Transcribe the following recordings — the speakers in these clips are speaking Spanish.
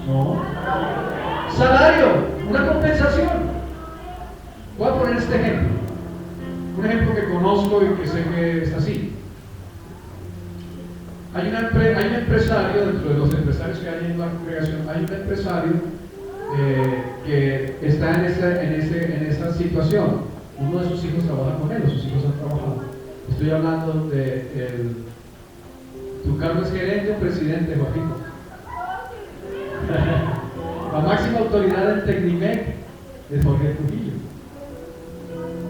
No. Salario, una compensación. Voy a poner este ejemplo. Un ejemplo que conozco y que sé que es así. Hay un empresario, dentro de los empresarios que hay en la congregación, hay un empresario que está en esa situación. Uno de sus hijos trabaja con él, o sus hijos han trabajado. Estoy hablando de tu cargo es gerente o presidente, Joaquín. La máxima autoridad en Tecnimec es Jorge Trujillo.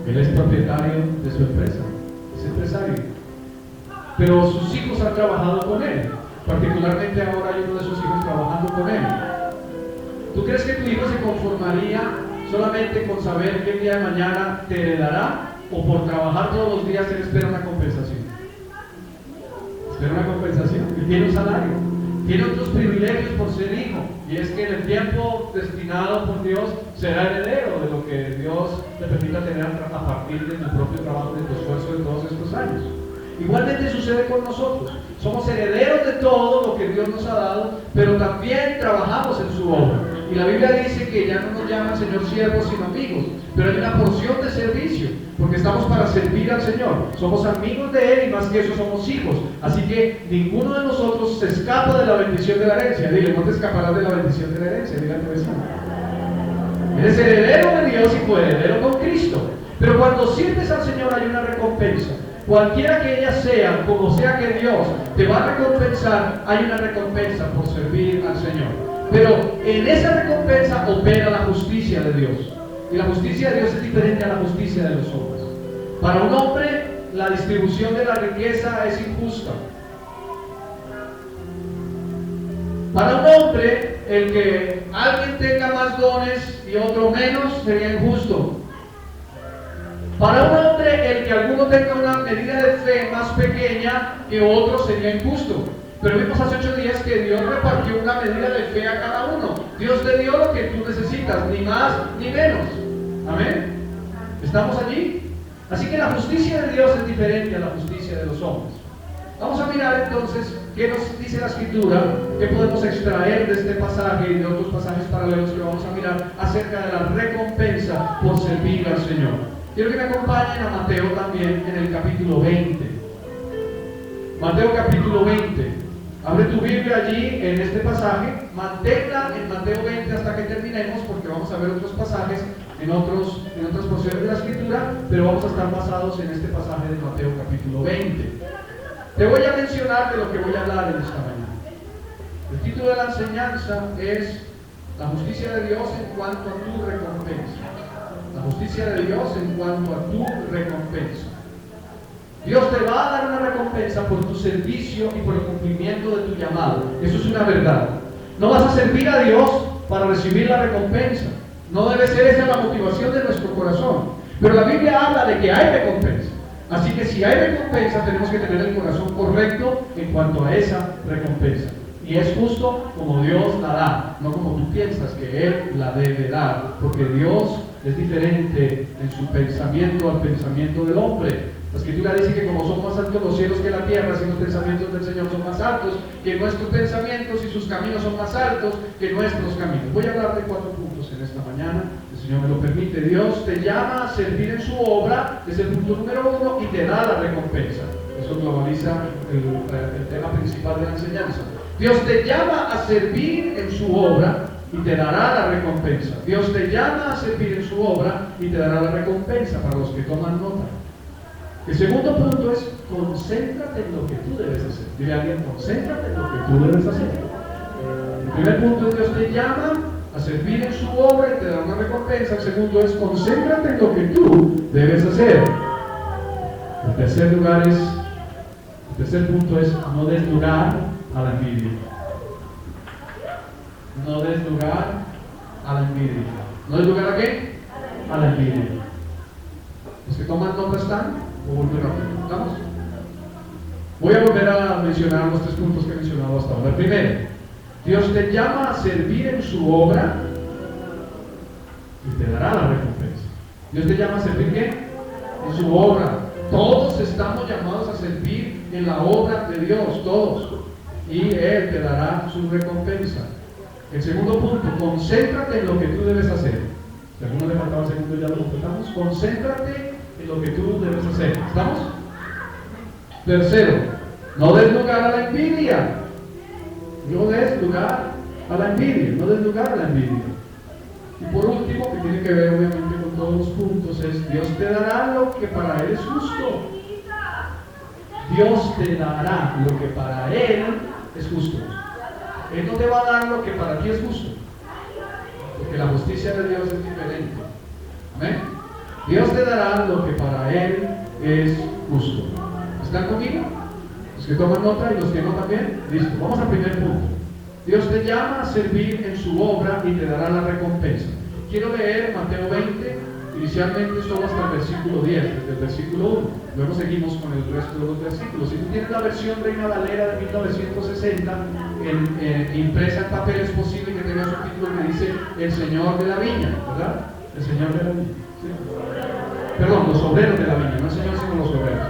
Él es propietario de su empresa, es empresario. Pero sus hijos han trabajado con él. Particularmente ahora hay uno de sus hijos trabajando con él. ¿Tú crees que tu hijo se conformaría solamente con saber que el día de mañana te heredará? ¿O por trabajar todos los días él espera una compensación? Espera una compensación. Él tiene un salario, tiene otros privilegios por ser hijo, y es que en el tiempo destinado por Dios será heredero de lo que Dios te permita tener a partir de tu propio trabajo, de tu esfuerzo de todos estos años. Igualmente sucede con nosotros. Somos herederos de todo lo que Dios nos ha dado, pero también trabajamos en su obra. Y la Biblia dice que ya no nos llama el Señor siervos sino amigos, pero hay una porción de servicio, porque estamos para servir al Señor. Somos amigos de Él y más que eso somos hijos. Así que ninguno de nosotros se escapa de la bendición de la herencia. Dile, no te escaparás de la bendición de la herencia. Dile a tu vecino. Eres heredero de Dios y coheredero con Cristo. Pero cuando sirves al Señor hay una recompensa. Cualquiera que ella sea, como sea que Dios te va a recompensar, hay una recompensa por servir al Señor. Pero en esa recompensa opera la justicia de Dios. Y la justicia de Dios es diferente a la justicia de los hombres. Para un hombre, la distribución de la riqueza es injusta. Para un hombre, el que alguien tenga más dones y otro menos sería injusto. Para un hombre, el que alguno tenga una medida de fe más pequeña que otro sería injusto. Pero vimos hace 8 días que Dios repartió una medida de fe a cada uno. Dios te dio lo que tú necesitas, ni más ni menos. Amén. ¿Estamos allí? Así que la justicia de Dios es diferente a la justicia de los hombres. Vamos a mirar entonces qué nos dice la Escritura, qué podemos extraer de este pasaje y de otros pasajes paralelos que vamos a mirar acerca de la recompensa por servir al Señor. Quiero que me acompañen a Mateo también en el capítulo 20. Mateo capítulo 20. Abre tu Biblia allí en este pasaje, manténla en Mateo 20 hasta que terminemos, porque vamos a ver otros pasajes en otras porciones de la Escritura, pero vamos a estar basados en este pasaje de Mateo capítulo 20. Te voy a mencionar de lo que voy a hablar en esta mañana. El título de la enseñanza es la justicia de Dios en cuanto a tu recompensa. La justicia de Dios en cuanto a tu recompensa. Dios te va a dar una recompensa por tu servicio y por el cumplimiento de tu llamado. Eso es una verdad. No vas a servir a Dios para recibir la recompensa. No debe ser esa la motivación de nuestro corazón. Pero la Biblia habla de que hay recompensa. Así que si hay recompensa, tenemos que tener el corazón correcto en cuanto a esa recompensa. Y es justo como Dios la da, no como tú piensas que Él la debe dar, porque Dios es diferente en su pensamiento al pensamiento del hombre. La Escritura dice que como son más altos los cielos que la tierra, así los pensamientos del Señor son más altos que nuestros pensamientos, y sus caminos son más altos que nuestros caminos. Voy a hablar de 4 puntos en esta mañana, el Señor me lo permite. Dios te llama a servir en su obra, es el punto número 1, y te da la recompensa. Eso globaliza el tema principal de la enseñanza. Dios te llama a servir en su obra y te dará la recompensa. Dios te llama a servir en su obra y te dará la recompensa, para los que toman nota. El segundo punto es: concéntrate en lo que tú debes hacer. Dile a alguien: concéntrate en lo que tú debes hacer. El primer punto es: Dios te llama a servir en su obra y te dará una recompensa. El segundo es: concéntrate en lo que tú debes hacer. El tercer punto es: no des lugar a la envidia. No des lugar a la envidia. ¿No des lugar a qué? A la envidia. ¿Los que toman nota están? ¿O volver rápido? ¿Estamos? Voy a volver a mencionar los 3 puntos que he mencionado hasta ahora. El primero: Dios te llama a servir en su obra y te dará la recompensa. Dios te llama a servir ¿qué? En su obra. Todos estamos llamados a servir en la obra de Dios, todos. Y Él te dará su recompensa. El segundo punto, concéntrate en lo que tú debes hacer. Si a alguno le faltaba el segundo, ya lo completamos. Concéntrate en lo que tú debes hacer. ¿Estamos? Tercero, no des lugar a la envidia. No des lugar a la envidia. No des lugar a la envidia. Y por último, que tiene que ver obviamente con todos los puntos, es Dios te dará lo que para Él es justo. Dios te dará lo que para Él es justo. Él no te va a dar lo que para ti es justo, porque la justicia de Dios es diferente. Amén. Dios te dará lo que para Él es justo. ¿Están conmigo? Los que toman nota y los que no también. Listo. Vamos al primer punto. Dios te llama a servir en su obra y te dará la recompensa. Quiero leer Mateo 20, inicialmente solo hasta el versículo 10, desde el versículo 1. Luego seguimos con el resto de los versículos. Si tú tienes la versión Reina Valera de 1960 impresa en papel, es posible que tengas un título que dice El Señor de la Viña, ¿verdad? El Señor de la Viña. ¿Sí? Perdón, los obreros de la viña, no el Señor, sino los obreros.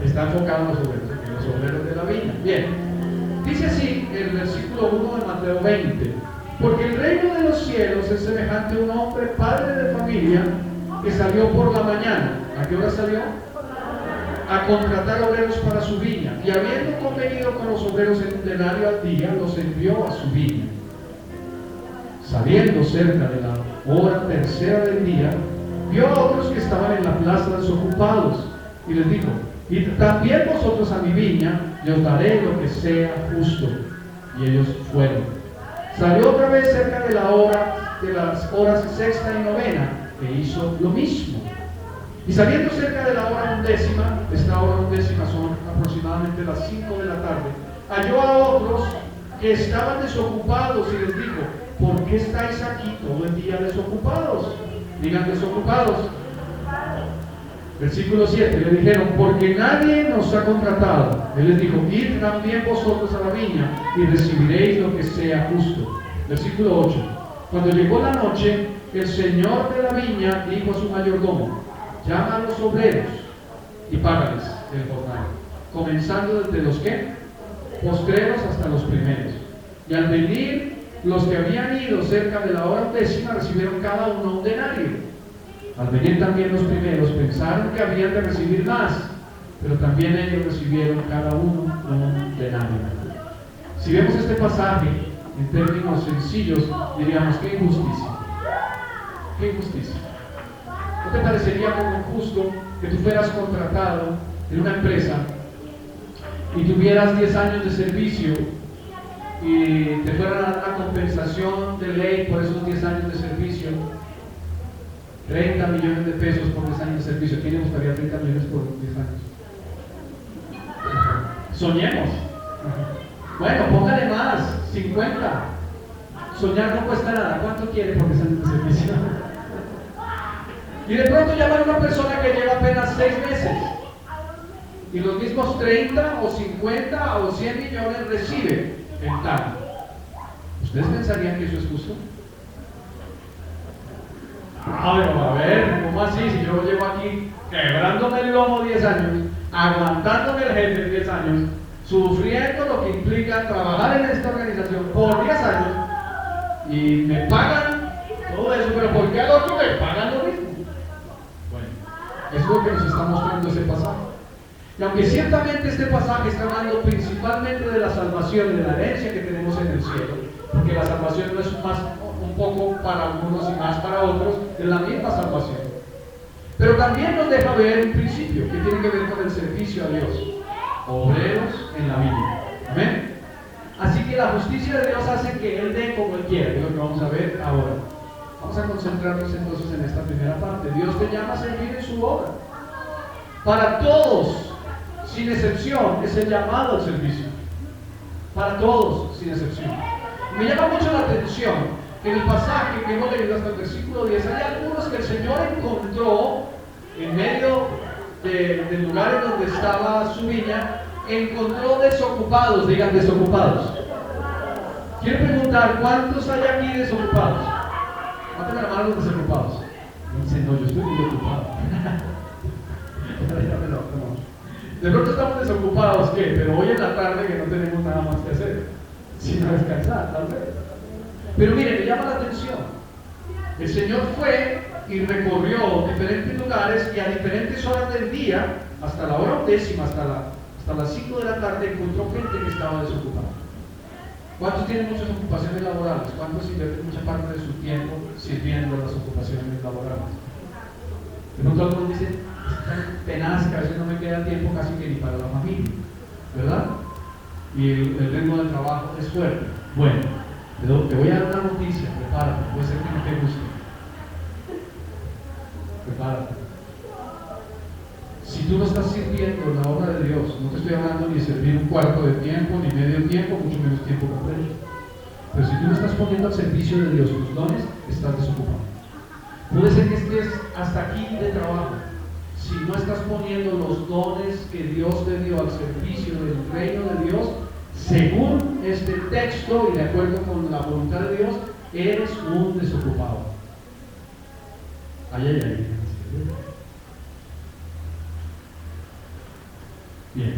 Está enfocado en los obreros de la viña. Bien, dice así el versículo 1 de Mateo 20: porque el reino de los cielos es semejante a un hombre, padre de familia, que salió por la mañana. ¿A qué hora salió? A contratar obreros para su viña, y habiendo convenido con los obreros en un denario al día, los envió a su viña. Saliendo cerca de la hora tercera del día, vio a otros que estaban en la plaza desocupados, y les dijo: y también vosotros a mi viña, y os daré lo que sea justo. Y ellos fueron. Salió otra vez cerca de las horas sexta y novena, e hizo lo mismo. Y saliendo cerca de la hora undécima, esta hora undécima son aproximadamente las 5 de la tarde, halló a otros que estaban desocupados y les dijo: ¿por qué estáis aquí todo el día desocupados? Digan desocupados. Versículo 7, le dijeron: porque nadie nos ha contratado. Él les dijo: id también vosotros a la viña y recibiréis lo que sea justo. Versículo 8, cuando llegó la noche, el señor de la viña dijo a su mayordomo: llama a los obreros y págales el jornal, comenzando desde los que postreros hasta los primeros. Y al venir los que habían ido cerca de la hora undécima, recibieron cada uno un denario. Al venir también los primeros, pensaron que habían de recibir más, pero también ellos recibieron cada uno un denario. Si vemos este pasaje en términos sencillos, diríamos: qué injusticia. Qué injusticia. ¿No te parecería como injusto que tú fueras contratado en una empresa y tuvieras 10 años de servicio y te fueran a dar una compensación de ley por esos 10 años de servicio? 30 millones de pesos por 10 años de servicio. ¿Quién le gustaría 30 millones por 10 años? Soñemos. Bueno, póngale más, 50. Soñar no cuesta nada. ¿Cuánto quiere por 10 años de servicio? Y de pronto llaman a una persona que lleva apenas 6 meses y los mismos 30 o 50 o 100 millones recibe en tal. ¿Ustedes pensarían que eso es justo? A ver, ¿cómo así? Si yo llevo aquí quebrándome el lomo 10 años, aguantándome el jefe 10 años, sufriendo lo que implica trabajar en esta organización por 10 años, y me pagan todo eso, pero ¿por qué al otro me pagan lo mismo? Bueno, eso es lo que nos está mostrando ese pasaje. Y aunque ciertamente este pasaje está hablando principalmente de la salvación y de la herencia que tenemos en el cielo, porque la salvación no es un poco para algunos y más para otros, es la misma salvación. Pero también nos deja ver un principio que tiene que ver con el servicio a Dios. Obreros en la viña. ¿Amén? Así que la justicia de Dios hace que Él dé como Él quiere, es lo que vamos a ver ahora. Vamos a concentrarnos entonces en esta primera parte. Dios te llama a servir en su obra. Para todos, sin excepción, es el llamado al servicio. Para todos, sin excepción. Me llama mucho la atención que en el pasaje que hemos leído hasta el versículo 10, hay algunos que el Señor encontró en medio de lugares donde estaba su viña, encontró desocupados. Digan desocupados. Quiero preguntar: ¿cuántos hay aquí desocupados? ¿Cuántos me llamaron los desocupados? Dicen: no, yo estoy muy ocupado. De pronto estamos desocupados, ¿qué? Pero hoy en la tarde que no tenemos nada más que hacer, sino descansar, tal vez. Pero mire, me llama la atención. El Señor fue y recorrió diferentes lugares y a diferentes horas del día, hasta la hora 10, hasta las 5 de la tarde, encontró gente que estaba desocupada. ¿Cuántos tienen muchas ocupaciones laborales? ¿Cuántos invierten mucha parte de su tiempo sirviendo a las ocupaciones laborales? De pronto algunos dicen, es tan tenaz que a veces no me queda tiempo casi que ni para la familia, ¿verdad? Y el ritmo del trabajo es fuerte. Bueno, te voy a dar una noticia, prepárate, puede ser que no te guste. Prepárate. Si tú no estás sirviendo en la obra de Dios, no te estoy hablando ni de servir un cuarto de tiempo, ni medio tiempo, mucho menos tiempo completo. Pero si tú no estás poniendo al servicio de Dios tus dones, estás desocupado. Puede ser que estés hasta aquí de trabajo. Si no estás poniendo los dones que Dios te dio al servicio del reino de Dios, según este texto y de acuerdo con la voluntad de Dios, eres un desocupado. Ay. Bien.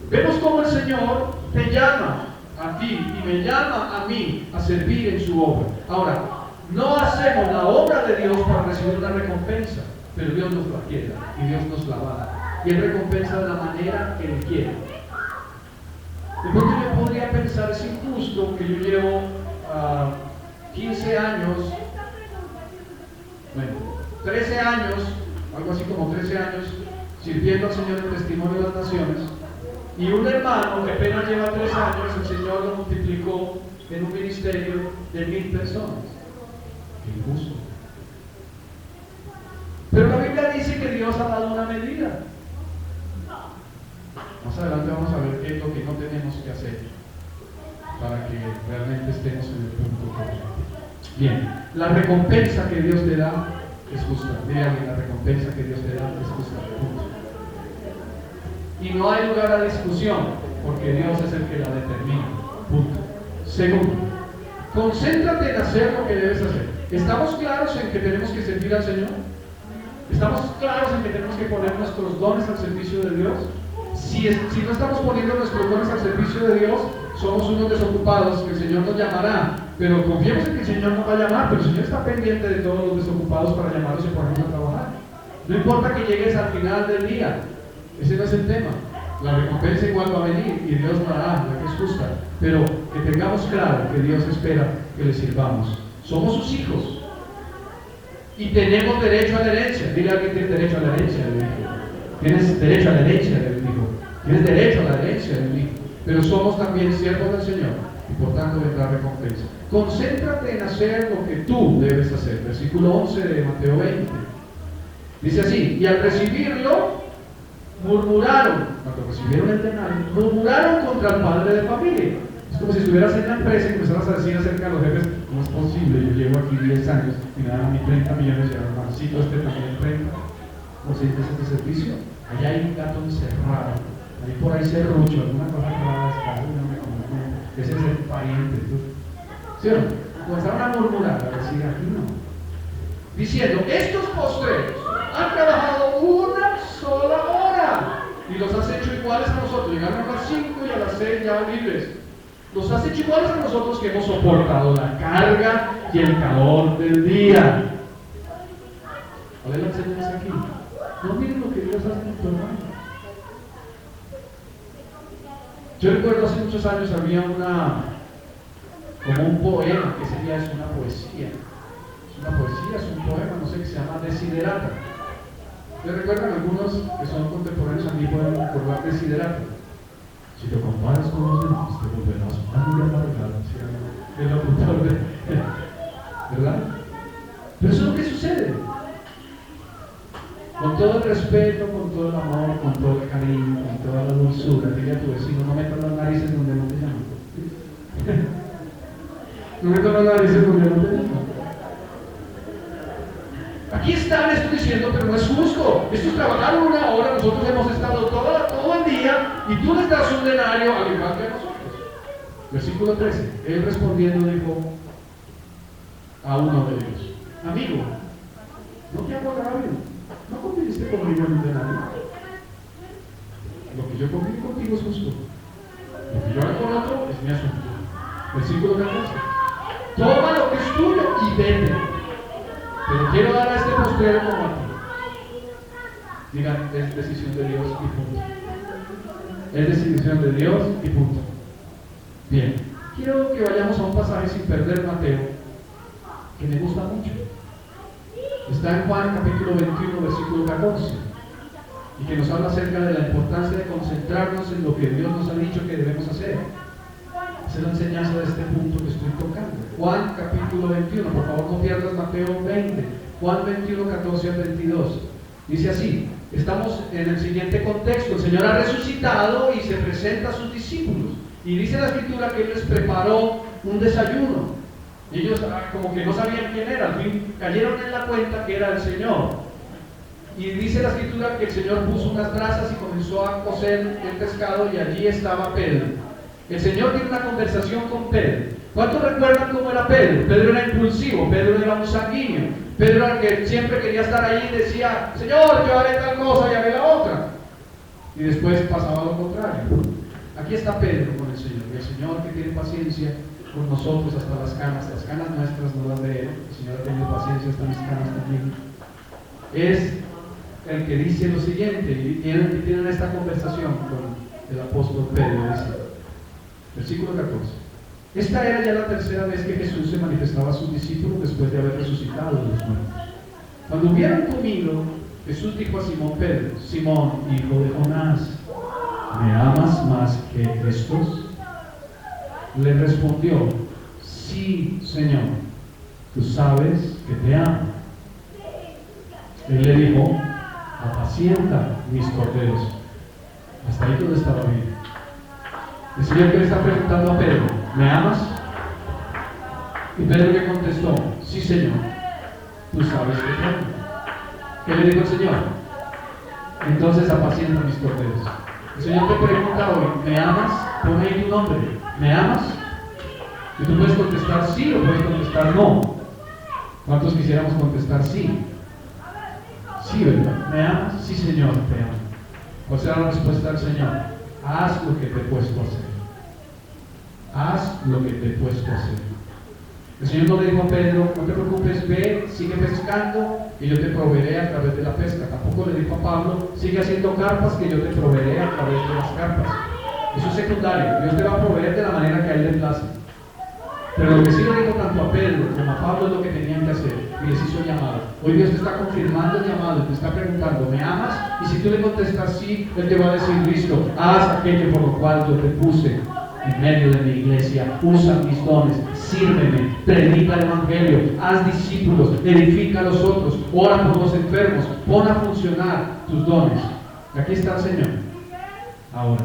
Vemos cómo el Señor te llama a ti y me llama a mí a servir en su obra. Ahora, no hacemos la obra de Dios para recibir una recompensa, pero Dios nos la quiere y Dios nos la va a dar. Y Él recompensa de la manera que Él quiere. De pronto yo podría pensar, es injusto que yo llevo 15 años, bueno, 13 años, algo así como 13 años, sirviendo al Señor en testimonio de las naciones, y un hermano que apenas lleva 3 años, el Señor lo multiplicó en un ministerio de 1000 personas. Injusto. Pero la Biblia dice que Dios ha dado una medida. Más adelante vamos a ver qué es lo que no tenemos que hacer para que realmente estemos en el punto correcto. Bien, la recompensa que Dios te da es justa. Dígame, la recompensa que Dios te da es justa. Y no hay lugar a discusión, porque Dios es el que la determina. Punto. Segundo, concéntrate en hacer lo que debes hacer. ¿Estamos claros en que tenemos que servir al Señor? ¿Estamos claros en que tenemos que poner nuestros dones al servicio de Dios? Si no estamos poniendo nuestros dones al servicio de Dios, somos unos desocupados que el Señor nos llamará. Pero confiemos en que el Señor nos va a llamar, pero el Señor está pendiente de todos los desocupados para llamarlos y ponernos a trabajar. No importa que llegues al final del día, ese no es el tema. La recompensa igual va a venir y Dios la hará, la que es justa. Pero que tengamos claro que Dios espera que le sirvamos. Somos sus hijos y tenemos derecho a la herencia. Dile a alguien que tiene derecho a la herencia del hijo. Tienes derecho a la herencia del hijo. Tienes derecho a la herencia del hijo. Pero somos también siervos del Señor y por tanto vendrá recompensa. Concéntrate en hacer lo que tú debes hacer. Versículo 11 de Mateo 20. Dice así: y al recibirlo, murmuraron, cuando recibieron el denario, murmuraron contra el padre de familia. Es como si estuvieras en la empresa y empezaras a decir acerca de los jefes: ¿cómo es posible? Yo llevo aquí 10 años y me dan a mí 30 millones y al hermancito este también 30. ¿Cómo se dice este servicio? Allá hay un gato encerrado, ahí por ahí serrucho, alguna cosa rara está, no me conozco. Ese es el pariente. ¿Sí o no? Comenzaron a murmurar, a decir: aquí no. Diciendo: estos postreros han trabajado una sola hora y los has hecho iguales a nosotros. Llegaron a las 5 y a las 6 ya libres. Los has hecho iguales a nosotros que hemos soportado la carga y el calor del día. ¿Cuál es la enseñanza aquí? No miren lo que Dios hace en tu hermano. Yo recuerdo hace muchos años había como un poema, que ese día es una poesía. Es una poesía, es un poema, no sé, que se llama Desiderata. ¿Ustedes recuerdan? Algunos que son contemporáneos a mí pueden recordar Desiderata. Si te comparas con los demás, te volverás muy amargado. El locutor ¿verdad? Pero eso es lo que sucede. Con todo el respeto, con todo el amor, con todo el cariño, con toda la dulzura, dile a tu vecino: no metas las narices donde no te llaman. No metas las narices donde no te llaman. Aquí están, estoy diciendo, pero no es justo. Estos trabajaron una hora, nosotros hemos estado todo el día y tú les das un denario al igual que a nosotros. Versículo 13. Él respondiendo dijo a uno de ellos: amigo, no te hago agravio, no conviniste conmigo en un denario. Lo que yo conviví contigo es justo. Lo que yo hago con otro es mi asunto. Versículo 14. Toma lo que es tuyo y vete. Pero quiero dar a este postrero como a ti. Digan, es decisión de Dios y punto. Es decisión de Dios y punto. Bien, quiero que vayamos a un pasaje sin perder Mateo, que me gusta mucho. Está en Juan capítulo 21, versículo 14, y que nos habla acerca de la importancia de concentrarnos en lo que Dios nos ha dicho que debemos hacer. Esa es la enseñanza de este punto que estoy tocando. Juan capítulo 21, por favor no pierdas Mateo 20, Juan 21, 14 al 22. Dice así, estamos en el siguiente contexto: el Señor ha resucitado y se presenta a sus discípulos, y dice la Escritura que Él les preparó un desayuno. Ellos como que no sabían quién era, al fin cayeron en la cuenta que era el Señor. Y dice la Escritura que el Señor puso unas brasas y comenzó a cocer el pescado, y allí estaba Pedro. El Señor tiene una conversación con Pedro. ¿Cuántos recuerdan cómo era Pedro? Pedro era impulsivo, Pedro era un sanguíneo, Pedro era el que siempre quería estar ahí y decía: Señor, yo haré tal cosa y haré la otra. Y después pasaba lo contrario. Aquí está Pedro con el Señor, y el Señor, que tiene paciencia con nosotros hasta las canas nuestras no las de Él, el Señor ha tenido paciencia hasta mis canas también, es el que dice lo siguiente, y tienen esta conversación con el apóstol Pedro. Dice, versículo 14: esta era ya la tercera vez que Jesús se manifestaba a sus discípulos después de haber resucitado de los muertos. Cuando hubieron comido, Jesús dijo a Simón Pedro: Simón, hijo de Jonás, ¿me amas más que estos? Le respondió: sí, Señor, tú sabes que te amo. Él le dijo: apacienta mis corderos. Hasta ahí todo estaba bien. El Señor que le está preguntando a Pedro: ¿me amas? Y Pedro le contestó: sí, Señor, tú sabes que te amo. ¿Qué le dijo el Señor? Entonces apacienta mis corderos. El Señor te pregunta hoy: ¿me amas? Pon ahí tu nombre. ¿Me amas? Y tú puedes contestar sí o puedes contestar no. ¿Cuántos quisiéramos contestar sí? Sí, ¿verdad? ¿Me amas? Sí, Señor, te amo. ¿Cuál será la respuesta del Señor? Haz lo que te he puesto a hacer. Haz lo que te he puesto a hacer. El Señor no le dijo a Pedro: no te preocupes, ve, sigue pescando y yo te proveeré a través de la pesca. Tampoco le dijo a Pablo: sigue haciendo carpas que yo te proveeré a través de las carpas. Eso es secundario. Dios te va a proveer de la manera que a Él le place. Pero lo que sí le dijo tanto a Pedro como a Pablo es lo que tenían que hacer, y les hizo llamado. Hoy Dios te está confirmando el llamado y te está preguntando: ¿me amas? Y si tú le contestas sí, Él te va a decir: listo, haz aquello por lo cual yo te puse en medio de mi iglesia. Usa mis dones, sírveme, predica el evangelio, haz discípulos, edifica a los otros, ora por los enfermos, pon a funcionar tus dones. Y aquí está el Señor. Ahora,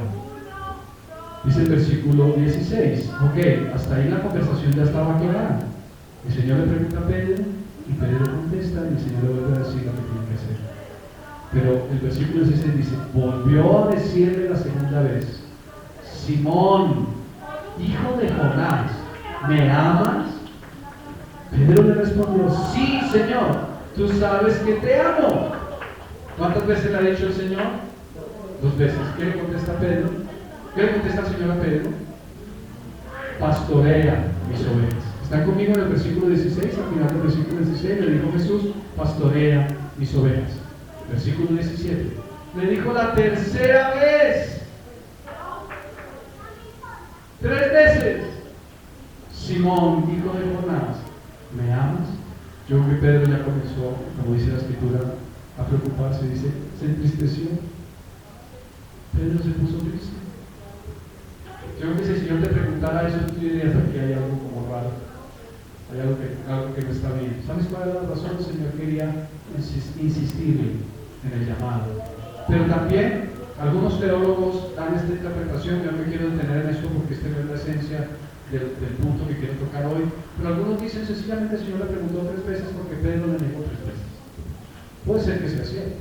dice el versículo 16. Ok, hasta ahí la conversación ya estaba clara. El Señor le pregunta a Pedro y Pedro contesta, y el Señor le vuelve a decir lo que tiene que hacer. Pero el versículo 16 dice: volvió a decirle la segunda vez: Simón, hijo de Jonás, ¿me amas? Pedro le respondió: sí, Señor, tú sabes que te amo. ¿Cuántas veces le ha dicho el Señor? 2 veces. ¿Qué le contesta Pedro? ¿Qué le contesta el Señor a Pedro? Pastorea mis ovejas. ¿Están conmigo en el versículo 16? Al final del versículo 16 le dijo Jesús: pastorea mis ovejas. Versículo 17. Le dijo la tercera vez. 3 veces. Simón, hijo de Jonás, ¿me amas? Yo creo que Pedro ya comenzó, como dice la Escritura, a preocuparse. Dice, se entristeció. Pedro se puso triste. Yo creo que si el Señor te preguntara eso, tú dirías: aquí hay algo como raro, hay algo que no está bien. ¿Sabes cuál era la razón? El Señor quería insistirle en el llamado. Pero también algunos teólogos dan esta interpretación. Yo no me quiero detener en esto porque esta no es la esencia del punto que quiero tocar hoy. Pero algunos dicen sencillamente: el Señor le preguntó 3 veces porque Pedro le negó 3 veces. Puede ser que sea cierto,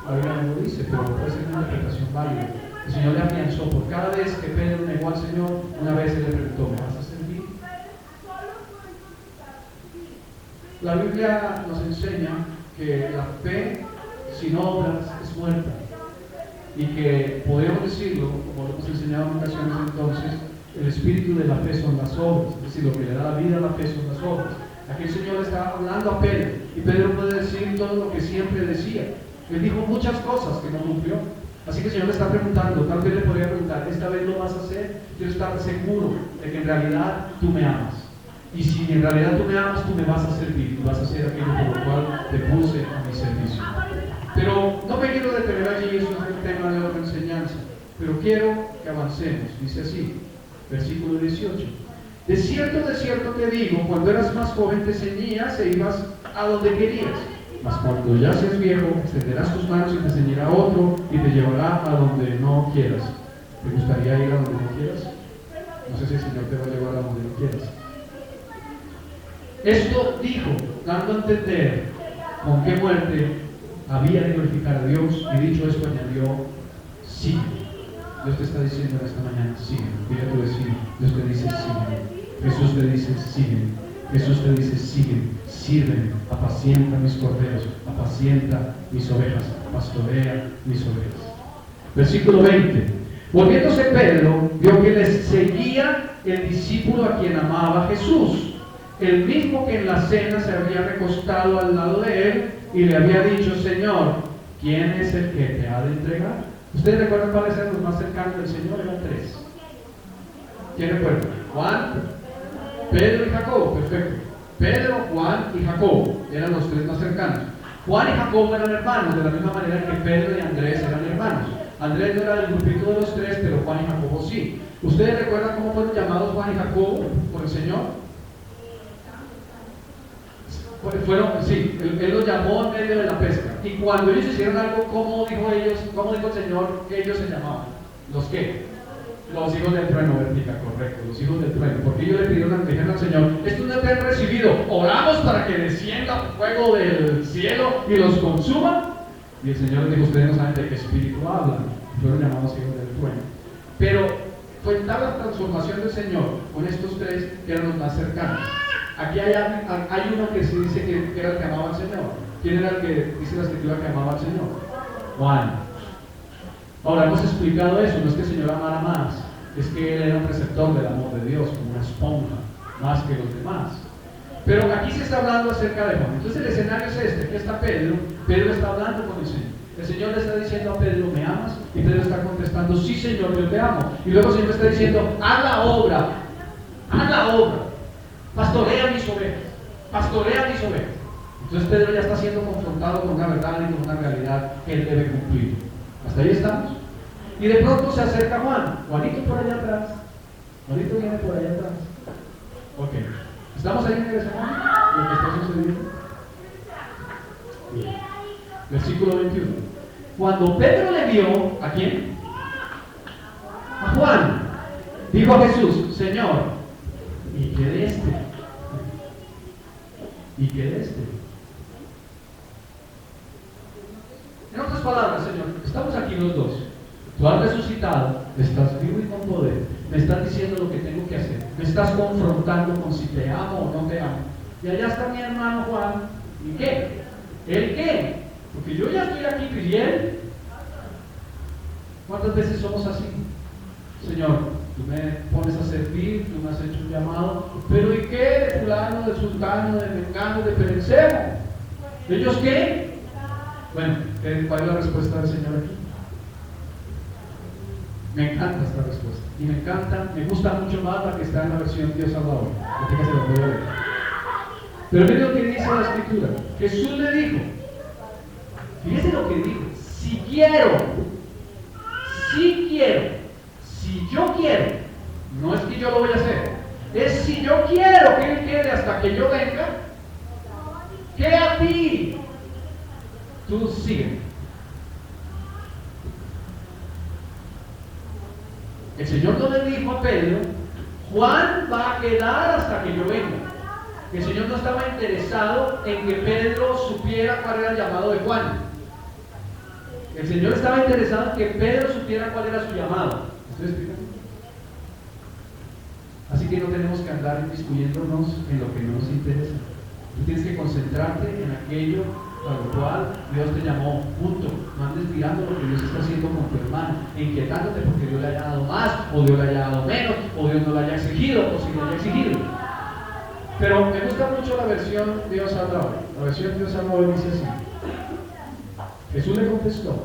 la Biblia no lo dice, pero puede ser una interpretación válida. El Señor le afianzó. Por cada vez que Pedro negó al Señor, una vez Él le preguntó: ¿me vas a servir? La Biblia nos enseña que la fe sin obras es muerta, y que podríamos decirlo, como lo hemos enseñado en ocasiones entonces, El espíritu de la fe son las obras, es decir, lo que le da la vida a la fe son las obras. Aquí el Señor está hablando a Pedro, y Pedro puede decir todo lo que siempre decía. Él dijo muchas cosas que no cumplió. Así que el Señor le está preguntando, tal vez le podría preguntar, ¿esta vez lo vas a hacer? Quiero estar seguro de que en realidad tú me amas. Y si en realidad tú me amas, tú me vas a servir, tú vas a hacer aquello por lo cual te puse a mi servicio. Pero no me quiero detener allí, eso es el tema de otra enseñanza. Pero quiero que avancemos. Dice así, versículo 18. De cierto te digo, cuando eras más joven te ceñías e ibas a donde querías. Mas cuando ya seas viejo, extenderás tus manos y te ceñirá otro y te llevará a donde no quieras. ¿Te gustaría ir a donde no quieras? No sé si el Señor te va a llevar a donde no quieras. Esto dijo, dando a entender con qué muerte había de glorificar a Dios, y dicho esto añadió, sigue. Dios te está diciendo en esta mañana, sigue. Dile a tu vecino, Dios te dice, sigue. Jesús te dice, sigue. Jesús te dice, sigue, sírveme, apacienta mis corderos, apacienta mis ovejas, pastorea mis ovejas. Versículo 20. Volviéndose Pedro, vio que les seguía el discípulo a quien amaba Jesús, el mismo que en la cena se había recostado al lado de él y le había dicho, Señor, ¿quién es el que te ha de entregar? ¿Ustedes recuerdan cuáles eran los más cercanos del Señor? Eran tres. ¿Quién recuerda? Juan, Pedro y Jacobo, perfecto. Pedro, Juan y Jacobo eran los tres más cercanos. Juan y Jacobo eran hermanos, de la misma manera que Pedro y Andrés eran hermanos. Andrés no era del grupito de los tres, pero Juan y Jacobo sí. ¿Ustedes recuerdan cómo fueron llamados Juan y Jacobo por el Señor? Sí, él los llamó en medio de la pesca. Y cuando ellos hicieron algo, ¿cómo dijo el Señor que ellos se llamaban? ¿Los qué? Los hijos del trueno, vertica, correcto, los hijos del trueno. Porque ellos le pidieron al Señor, estos no te han recibido, oramos para que descienda fuego del cielo y los consuma. Y el Señor les dijo, ustedes no saben de qué espíritu hablan. Fueron llamados hijos del trueno. Pero fue tal la transformación del Señor con estos tres que eran los más cercanos. Aquí hay uno que se dice que era el que amaba al Señor. ¿Quién era el que dice la Escritura que amaba al Señor? Juan. Ahora, hemos explicado eso, no es que el Señor amara más, es que Él era un receptor del amor de Dios, como una esponja, más que los demás. Pero aquí se está hablando acerca de Juan. Entonces el escenario es este, aquí está Pedro, Pedro está hablando con el Señor. El Señor le está diciendo a Pedro, ¿me amas? Y Pedro está contestando, sí Señor, yo te amo. Y luego el Señor le está diciendo, haz la obra, pastorea mis ovejas. Entonces Pedro ya está siendo confrontado con una verdad y con una realidad que él debe cumplir. ¿Hasta ahí estamos? Y de pronto se acerca Juan. Juanito por allá atrás. Juanito viene por allá atrás. Ok. ¿Estamos ahí en el escenario? ¿Lo que está sucediendo? Bien. Versículo 21. Cuando Pedro le vio, ¿a quién? A Juan. Dijo a Jesús, Señor, ¿y qué de este? ¿Y qué de este? En otras palabras, Señor, estamos aquí los dos. Tú has resucitado, estás vivo y con poder. Me estás diciendo lo que tengo que hacer. Me estás confrontando con si te amo o no te amo. Y allá está mi hermano Juan. ¿Y qué? ¿Él qué? Porque yo ya estoy aquí, ¿y él? ¿Cuántas veces somos así? Señor, tú me pones a servir, tú me has hecho un llamado, pero ¿y qué de fulano, de sultano, de mengano, de perencero? ¿Ellos qué? Bueno, ¿cuál es la respuesta del Señor aquí? Me encanta esta respuesta, y me gusta mucho más la que está en la versión Dios habla hoy, así que se lo voy a leer. Pero miren lo que dice la Escritura. Jesús le dijo, fíjese lo que dijo, si yo quiero, no es que yo lo voy a hacer, es si yo quiero que Él quede hasta que yo venga, que a ti, tú sigue. El Señor no le dijo a Pedro, Juan va a quedar hasta que yo venga. El Señor no estaba interesado en que Pedro supiera cuál era el llamado de Juan. El Señor estaba interesado en que Pedro supiera cuál era su llamado. ¿Ustedes explican? Así que no tenemos que andar inmiscuyéndonos en lo que no nos interesa. Tú tienes que concentrarte en aquello para lo cual Dios te llamó, punto. No andes mirando lo que Dios está haciendo con tu hermano, inquietándote porque Dios le haya dado más, o Dios le haya dado menos, o Dios no le haya exigido, o si le haya exigido. Pero me gusta mucho la versión Dios habla hoy. La versión Dios habla hoy dice así. Jesús le contestó: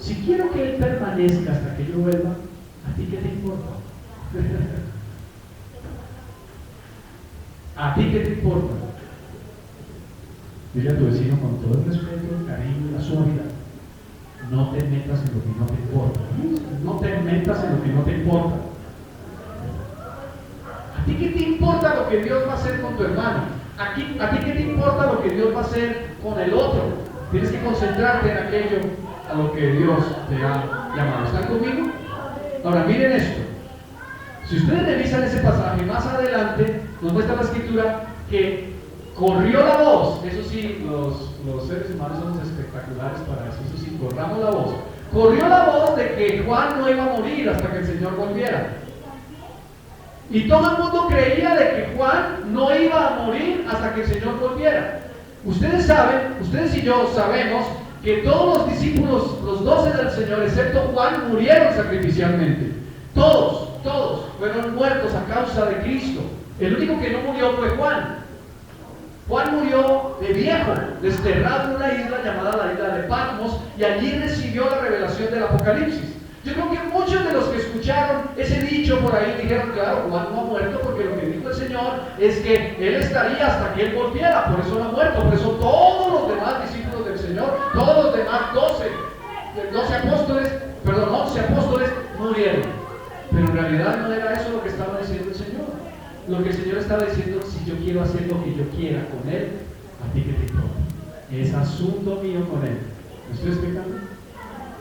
si quiero que Él permanezca hasta que yo vuelva, ¿a ti qué te importa? ¿A ti qué te importa? Dile a tu vecino con todo el respeto, el cariño y la suavidad: no te metas en lo que no te importa. No te metas en lo que no te importa. ¿A ti qué te importa lo que Dios va a hacer con tu hermano? ¿A ti qué te importa lo que Dios va a hacer con el otro? Tienes que concentrarte en aquello a lo que Dios te ha llamado. ¿Están conmigo? Ahora miren esto. Si ustedes revisan ese pasaje más adelante, nos muestra la escritura que corrió la voz. Eso sí, los seres humanos somos espectaculares para eso. Eso sí, corramos la voz. Corrió la voz de que Juan no iba a morir hasta que el Señor volviera. Y todo el mundo creía de que Juan no iba a morir hasta que el Señor volviera. Ustedes saben, ustedes y yo sabemos que todos los discípulos, los 12 del Señor, excepto Juan, murieron sacrificialmente. Todos fueron muertos a causa de Cristo. El único que no murió fue Juan. Juan murió de viejo, desterrado en una isla llamada la isla de Patmos, y allí recibió la revelación del Apocalipsis. Yo creo que muchos de los que escucharon ese dicho por ahí dijeron: claro, Juan no ha muerto, porque lo que dijo el Señor es que Él estaría hasta que Él volviera, por eso no ha muerto. Por eso todos los demás discípulos del Señor, todos los demás 11 apóstoles murieron. Pero en realidad no era eso lo que estaba diciendo el Señor. Lo que el Señor estaba diciendo: si yo quiero hacer lo que yo quiera con Él, ¿a ti qué te importa? Es asunto mío con Él. ¿Me estoy explicando?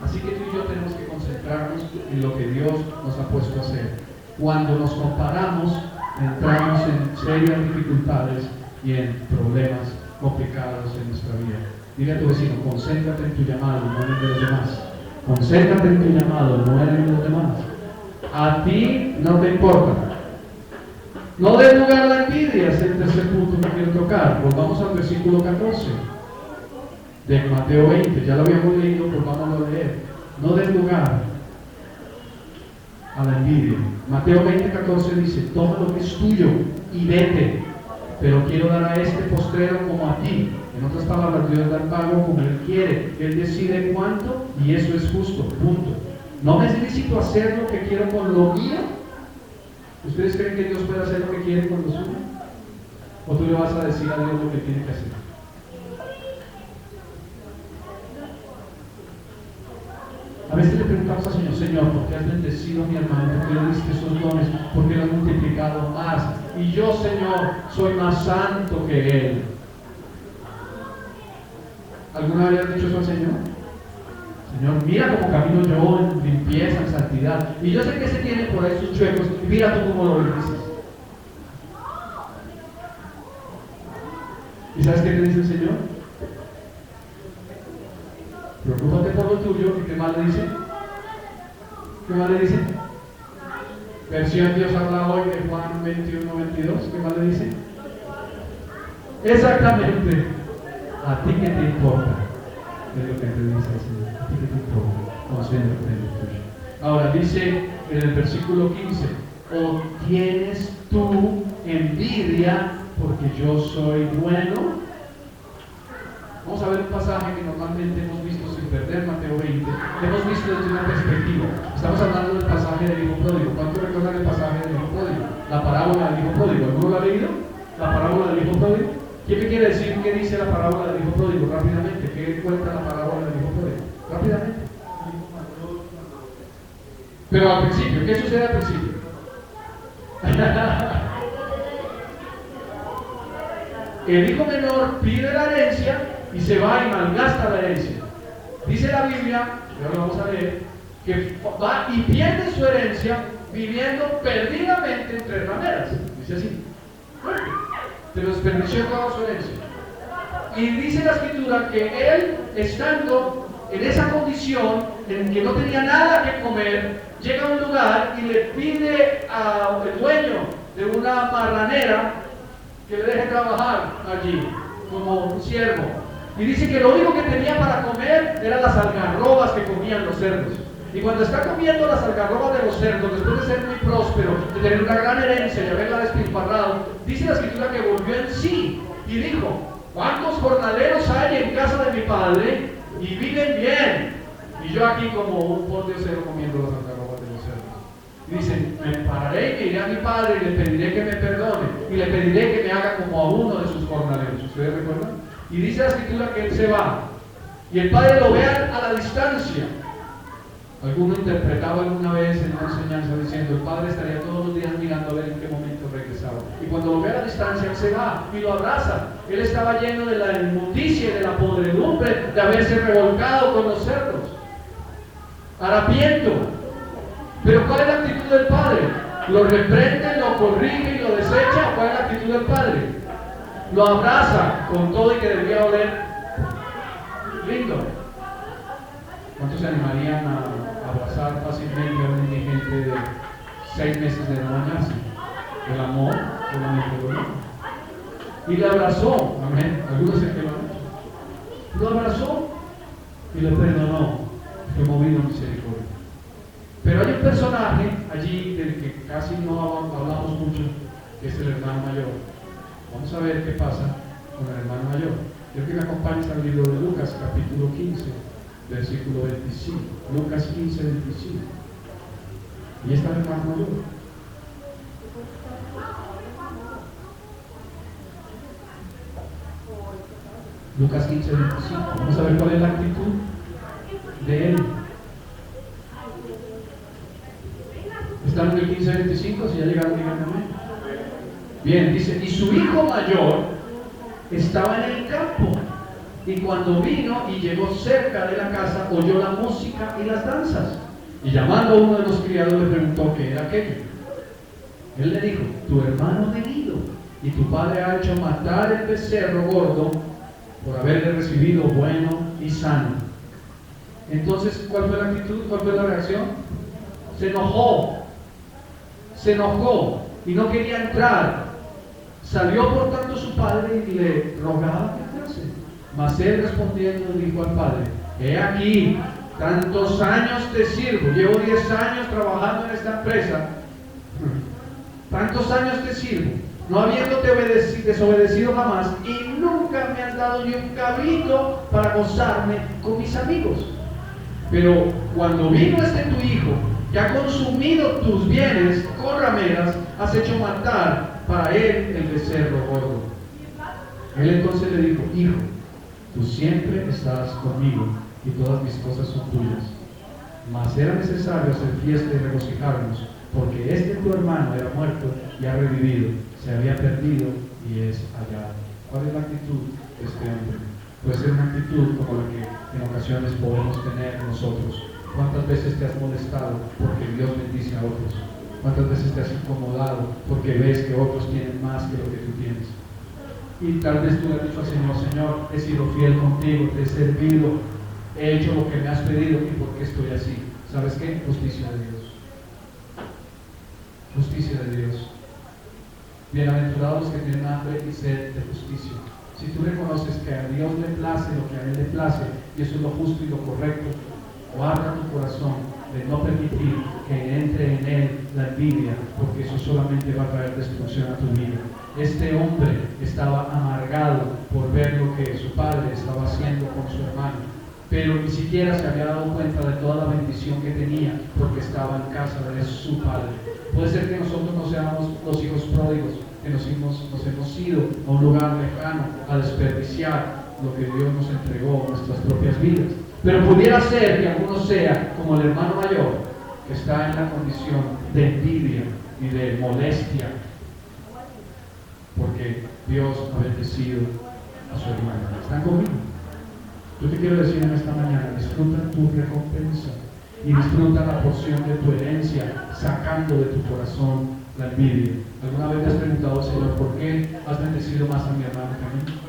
Así que tú y yo tenemos que concentrarnos en lo que Dios nos ha puesto a hacer. Cuando nos comparamos, entramos en serias dificultades y en problemas complicados en nuestra vida. Dile a tu vecino: concéntrate en tu llamado, no en el de los demás. Concéntrate en tu llamado, no en el de los demás. A ti no te importa. No des lugar a la envidia, es el tercer punto que quiero tocar. Volvamos al versículo 14 de Mateo 20, ya lo habíamos leído, pues vamos a leer. No des lugar a la envidia. Mateo 20, 14 dice: toma lo que es tuyo y vete, pero quiero dar a este postrero como a ti. En otras palabras, Dios da el pago como Él quiere. Él decide cuánto y eso es justo, punto. No me es lícito hacer lo que quiero con lo mío. ¿Ustedes creen que Dios puede hacer lo que quiere con lo suyo? ¿O tú le vas a decir a Dios lo que tiene que hacer? A veces le preguntamos al Señor: Señor, ¿por qué has bendecido a mi hermano? ¿Por qué le diste esos dones? ¿Por qué lo has multiplicado más? Y yo, Señor, soy más santo que Él. ¿Alguna vez has dicho eso al Señor? Señor, mira cómo camino yo en limpieza, en santidad. Y yo sé que se tiene por ahí sus chuecos. Y mira tú cómo lo dices. ¿Y sabes qué te dice el Señor? Preocúpate por lo tuyo. ¿Y qué más le dice? ¿Qué más le dice? Versión Dios habla hoy de Juan 21, 22. ¿Qué más le dice? Exactamente. ¿A ti qué te importa? Es lo que te dice el Señor. ¿A ti qué te importa? Concéntrate en lo tuyo. Ahora dice en el versículo 15: ¿o tienes tú envidia porque yo soy bueno? Vamos a ver un pasaje que normalmente hemos visto sin perder, Mateo 20. Hemos visto desde una perspectiva. Estamos hablando del pasaje del hijo pródigo. ¿Cuántos recuerdan el pasaje del hijo pródigo? La parábola del hijo pródigo. ¿Alguno lo ha leído? La parábola del hijo pródigo. ¿Quién me quiere decir qué dice la parábola del hijo pródigo? Rápidamente. ¿Qué cuenta la parábola del hijo pródigo? Rápidamente. Pero al principio, ¿qué sucede al principio? El hijo menor pide la herencia y se va y malgasta la herencia. Dice la Biblia, ya lo vamos a leer, que va y pierde su herencia viviendo perdidamente entre rameras. Dice así: se lo desperdició toda su herencia. Y dice la escritura que él, estando en esa condición en que no tenía nada que comer, llega a un lugar y le pide al dueño de una marranera que le deje trabajar allí como un siervo. Y dice que lo único que tenía para comer eran las algarrobas que comían los cerdos. Y cuando está comiendo las algarrobas de los cerdos, después de ser muy próspero, de tener una gran herencia y haberla despilfarrado, dice la escritura que volvió en sí y dijo: ¿cuántos jornaleros hay en casa de mi padre y viven bien? Y yo aquí como un pordiosero comiendo las algarrobas de los cerdos. Y dice: me pararé y me iré a mi padre y le pediré que me perdone y le pediré que me haga como a uno de sus jornaleros. ¿Ustedes recuerdan? Y dice la escritura que él se va y el padre lo ve a la distancia. Alguno interpretaba alguna vez en una enseñanza diciendo: el padre estaría todos los días mirando a ver en qué momento regresaba. Y cuando lo ve a la distancia, él se va y lo abraza. Él estaba lleno de la inmundicia y de la podredumbre de haberse revolcado con los cerdos. Harapiento. Pero ¿cuál es la actitud del padre? ¿Lo reprende, lo corrige y lo desecha? ¿Cuál es la actitud del padre? Lo abraza con todo y que debía oler lindo. ¿Cuántos se animarían a abrazar fácilmente a un indigente de 6 meses de no bañarse? El amor solamente lo dio. Y le abrazó, amén. Algunos se que lo han hecho. Lo abrazó y le perdonó. Fue movido a misericordia. Pero hay un personaje allí del que casi no hablamos mucho, que es el hermano mayor. Vamos a ver qué pasa con el hermano mayor. Quiero que me acompañes al libro de Lucas, capítulo 15. Versículo 25, Lucas 15, 25. Y está el hermano mayor. Lucas 15, 25. Vamos a ver cuál es la actitud de él. ¿Están en el 15, 25? Si ya llegaron, díganme. Bien, dice: y su hijo mayor estaba en el campo. Y cuando vino y llegó cerca de la casa, oyó la música y las danzas. Y llamando a uno de los criados le preguntó qué era aquello. Él le dijo: tu hermano ha venido, y tu padre ha hecho matar el becerro gordo por haberle recibido bueno y sano. Entonces, ¿cuál fue la actitud? ¿Cuál fue la reacción? Se enojó y no quería entrar. Salió por tanto su padre y le rogaba que entrase. Mas él respondiendo dijo al padre: he aquí, tantos años te sirvo, llevo 10 años trabajando en esta empresa, tantos años te sirvo, no habiéndote desobedecido jamás, y nunca me has dado ni un cabrito para gozarme con mis amigos. Pero cuando vino tu hijo, que ha consumido tus bienes con rameras, has hecho matar para él el becerro gordo. Él entonces le dijo: hijo, tú siempre estás conmigo y todas mis cosas son tuyas. Mas era necesario hacer fiesta y regocijarnos, porque tu hermano era muerto y ha revivido, se había perdido y es hallado. ¿Cuál es la actitud de este hombre? Puede ser una actitud como la que en ocasiones podemos tener nosotros. ¿Cuántas veces te has molestado porque Dios bendice a otros? ¿Cuántas veces te has incomodado porque ves que otros tienen más que lo que tú tienes? Y tal vez tú le has dicho al Señor: Señor, he sido fiel contigo, te he servido, he hecho lo que me has pedido, ¿y por qué estoy así? ¿Sabes qué? Justicia de Dios. Justicia de Dios. Bienaventurados los que tienen hambre y sed de justicia. Si tú reconoces que a Dios le place lo que a Él le place, y eso es lo justo y lo correcto, guarda tu corazón de no permitir que entre en él la envidia, porque eso solamente va a traer destrucción a tu vida. Este hombre estaba amargado por ver lo que su padre estaba haciendo con su hermano, pero ni siquiera se había dado cuenta de toda la bendición que tenía porque estaba en casa de su padre. Puede ser que nosotros no seamos los hijos pródigos, que nos hemos ido a un lugar lejano a desperdiciar lo que Dios nos entregó en nuestras propias vidas. Pero pudiera ser que alguno sea como el hermano mayor, que está en la condición de envidia y de molestia, porque Dios ha bendecido a su hermano. ¿Están conmigo? Yo te quiero decir en esta mañana: disfruta tu recompensa y disfruta la porción de tu herencia, sacando de tu corazón la envidia. ¿Alguna vez te has preguntado, Señor, por qué has bendecido más a mi hermano que a mí?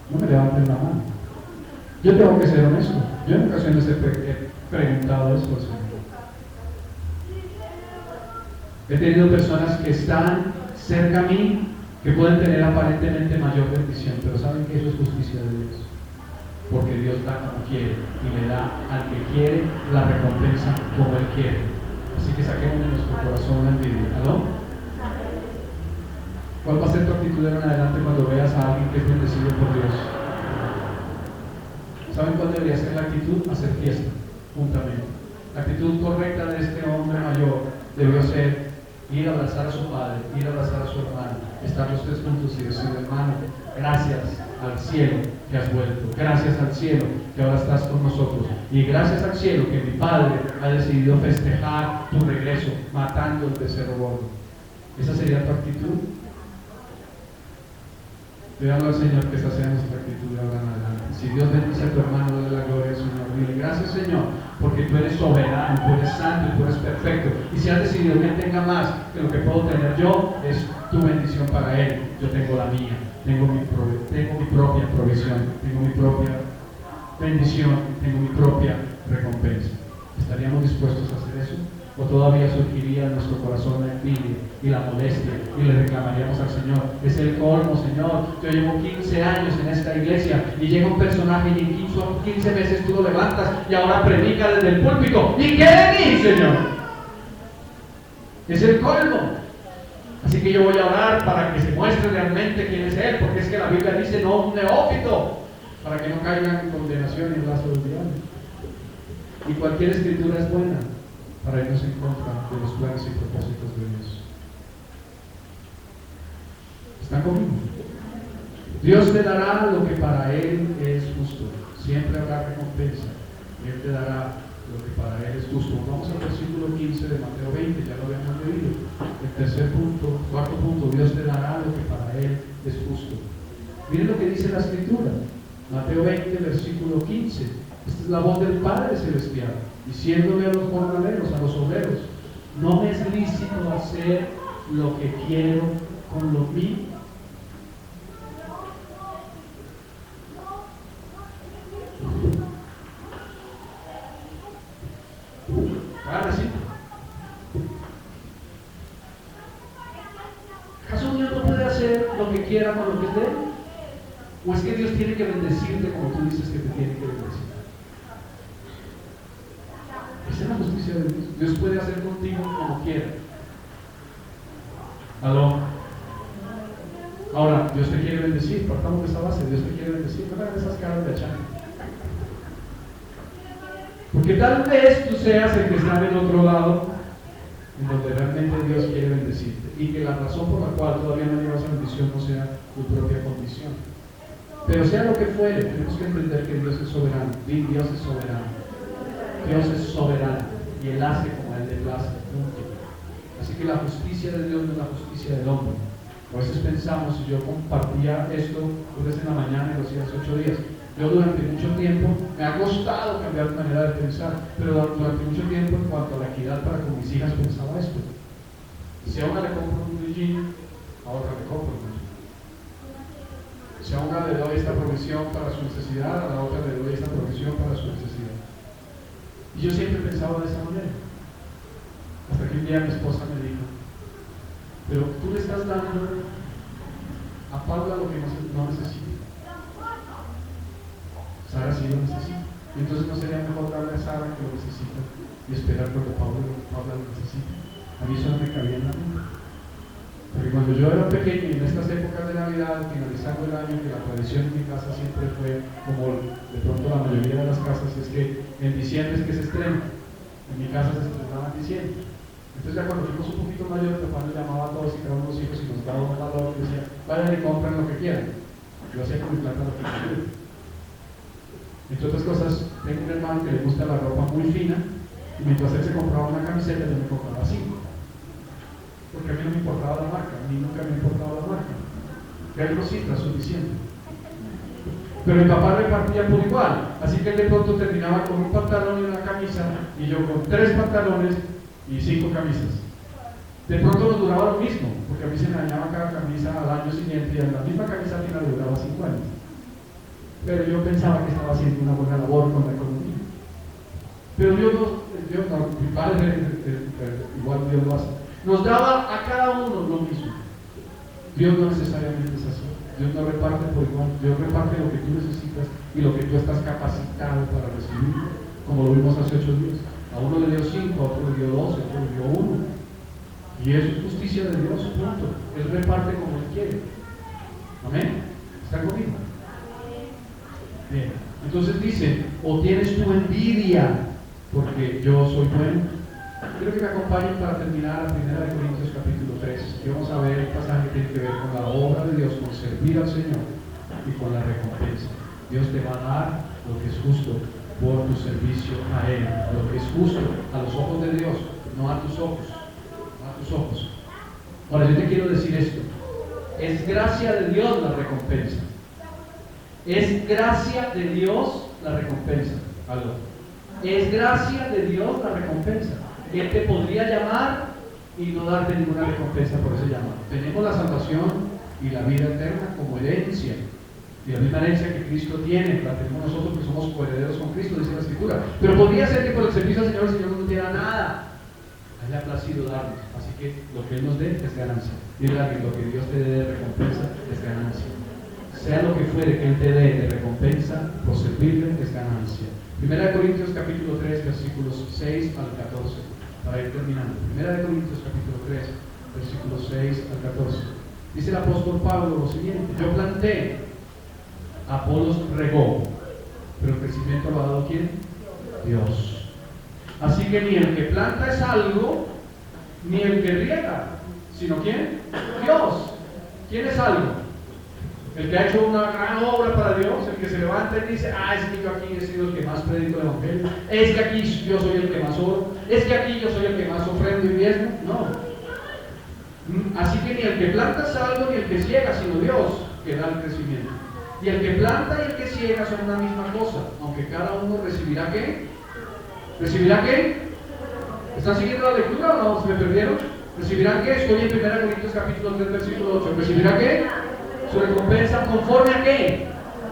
No me levanten la mano. Yo tengo que ser honesto. Yo en ocasiones he preguntado eso, Señor. He tenido personas que están cerca a mí que pueden tener aparentemente mayor bendición, pero saben que eso es justicia de Dios, porque Dios da como quiere y le da al que quiere la recompensa como Él quiere. Así que saquemos de nuestro corazón la envidia. ¿Aló? ¿Cuál va a ser tu actitud en adelante cuando veas a alguien que es bendecido por Dios? ¿Saben cuál debería ser la actitud? Hacer fiesta juntamente. La actitud correcta de este hombre mayor debió ser ir a abrazar a su padre, ir a abrazar a su hermano, estar los tres juntos y decir: hermano, gracias al cielo que has vuelto, gracias al cielo que ahora estás con nosotros, y gracias al cielo que mi padre ha decidido festejar tu regreso matando el becerro gordo. ¿Esa sería tu actitud? Pidamos al Señor que esa sea nuestra actitud de ahora en adelante. Si Dios bendice a tu hermano, dale la gloria al Señor. Dile: gracias, Señor, porque tú eres soberano, tú eres santo y tú eres perfecto. Y si has decidido que Él tenga más que lo que puedo tener yo, es tu bendición para Él. Yo tengo la mía, tengo mi propia provisión, tengo mi propia bendición, tengo mi propia recompensa. ¿Estaríamos dispuestos a hacer eso? ¿O todavía surgiría en nuestro corazón la envidia y la molestia y le reclamaríamos al Señor? Es el colmo, Señor. Yo llevo 15 años en esta iglesia y llega un personaje y en 15 meses tú lo levantas y ahora predica desde el púlpito. ¿Y qué de mí, Señor? Es el colmo. Así que yo voy a orar para que se muestre realmente quién es Él, porque es que la Biblia dice: no un neófito, para que no caigan en condenación y en lazo del diablo. Y cualquier escritura es buena para irnos en contra de los planes y propósitos de Dios. ¿Están conmigo? Dios te dará lo que para Él es justo. Siempre habrá recompensa. Y Él te dará lo que para Él es justo. Vamos al versículo 15 de Mateo 20, ya lo habíamos leído. El tercer punto, cuarto punto: Dios te dará lo que para Él es justo. Miren lo que dice la Escritura. Mateo 20, versículo 15. Esta es la voz del Padre Celestial, diciéndole a los jornaleros, a los obreros: no me es lícito hacer lo que quiero con lo mío. Ahora sí. ¿Acaso Dios no puede hacer lo que quiera con lo que es de Él? ¿O es que Dios tiene que bendecirte como tú dices que te tiene que bendecir? Esa es la justicia de Dios. Dios puede hacer contigo como quiera. ¿Aló? Ahora, Dios te quiere bendecir. Partamos de esa base. Dios te quiere bendecir. No hagas esas caras de achán. Porque tal vez tú seas el que está del otro lado, en donde realmente Dios quiere bendecirte, y que la razón por la cual todavía no llevas esa bendición no sea tu propia condición. Pero sea lo que fuere, tenemos que entender que Dios es soberano. Dios es soberano. Dios es soberano y Él hace como a Él le place. Así que la justicia de Dios no es la justicia del hombre. A veces pensamos, si yo compartía esto desde la mañana y lo hacía hace 8 días, yo durante mucho tiempo me ha costado cambiar mi manera de pensar, pero durante mucho tiempo, en cuanto a la equidad para con mis hijas, pensaba esto: si a una le compro un blue jean, a otra le compro un blue jean. Si a una le doy esta provisión para su necesidad, a la otra le doy esta provisión para su necesidad. Y yo siempre pensaba de esa manera, hasta que un día mi esposa me dijo: pero tú le estás dando a Paula lo que no necesita. Sara sí lo necesita. Entonces no sería mejor darle a Sara que lo necesita y esperar cuando Paula lo necesita. A mí eso no me cabía en la mente. Porque cuando yo era pequeño y en estas épocas de Navidad, finalizando el año, que la tradición en mi casa siempre fue, como de pronto la mayoría de las casas, es que en diciembre es que se estrena. En mi casa se estrenaba en diciembre. Entonces ya cuando fuimos un poquito mayores, mi papá nos llamaba a todos y cada uno de los hijos y nos daba un valor y decía: vayan y compren lo que quieran. Yo hacía con mi plata lo que quería. Entre otras cosas, tengo un hermano que le gusta la ropa muy fina, y mientras él se compraba una camiseta, yo me compraba 5. Porque a mí no me importaba la marca, a mí nunca me importaba la marca. Y algo sí, era suficiente. Pero mi papá repartía por igual, así que él de pronto terminaba con un pantalón y una camisa, y yo con 3 pantalones y 5 camisas. De pronto nos duraba lo mismo, porque a mí se me dañaba cada camisa al año siguiente, y en la misma camisa al final duraba 5 años. Pero yo pensaba que estaba haciendo una buena labor con la economía. Pero Dios no, mi padre igual Dios lo hace. Nos daba a cada uno lo mismo. Dios no necesariamente es así. Dios no reparte por igual. Dios reparte lo que tú necesitas y lo que tú estás capacitado para recibir, como lo vimos hace 8 días. A uno le dio 5, a otro le dio 12, a otro le dio 1. Y eso es justicia de Dios, punto. Él reparte como Él quiere. Amén. ¿Están conmigo? Bien. Entonces dice, o tienes tu envidia porque yo soy bueno. Quiero que me acompañen para terminar a 1 Corintios capítulo 3. Aquí vamos a ver el pasaje que tiene que ver con la obra de Dios, con servir al Señor y con la recompensa. Dios te va a dar lo que es justo por tu servicio a Él, lo que es justo a los ojos de Dios, no a tus ojos, no a tus ojos. Ahora yo te quiero decir esto, es gracia de Dios la recompensa, es gracia de Dios la recompensa. ¿Aló? Es gracia de Dios la recompensa. Él te podría llamar y no darte ninguna recompensa por ese llamado. Tenemos la salvación y la vida eterna como herencia. Y la misma herencia que Cristo tiene, la tenemos nosotros que somos coherederos con Cristo, dice la Escritura. Pero podría ser que por el servicio al Señor el Señor no nos diera nada. A Él le ha placido darnos. Así que lo que Él nos dé es ganancia. Dile a alguien, lo que Dios te dé de recompensa es ganancia. Sea lo que fuere que Él te dé de recompensa, por servirle es ganancia. 1 Corintios capítulo 3, versículos 6 al 14. Para ir terminando. 1 Corintios capítulo 3, versículos 6 al 14. Dice el apóstol Pablo lo siguiente: yo planté, Apolos regó, pero el crecimiento lo ha dado ¿quién? Dios. Así que ni el que planta es algo, ni el que riega, sino ¿quién? Dios. ¿Quién es algo? El que ha hecho una gran obra para Dios, el que se levanta y dice, es que yo aquí he sido el que más predico el Evangelio, es que aquí yo soy el que más oro, es que aquí yo soy el que más ofrendo y diezmo. No. Así que ni el que planta es algo, ni el que ciega, sino Dios que da el crecimiento. Y el que planta y el que ciega son una misma cosa, aunque cada uno recibirá ¿qué? ¿Recibirá qué? ¿Están siguiendo la lectura o no? ¿Se me perdieron? ¿Recibirán qué? Estoy en 1 Corintios capítulo 3, versículo 8. ¿Recibirá qué? Su recompensa conforme a qué?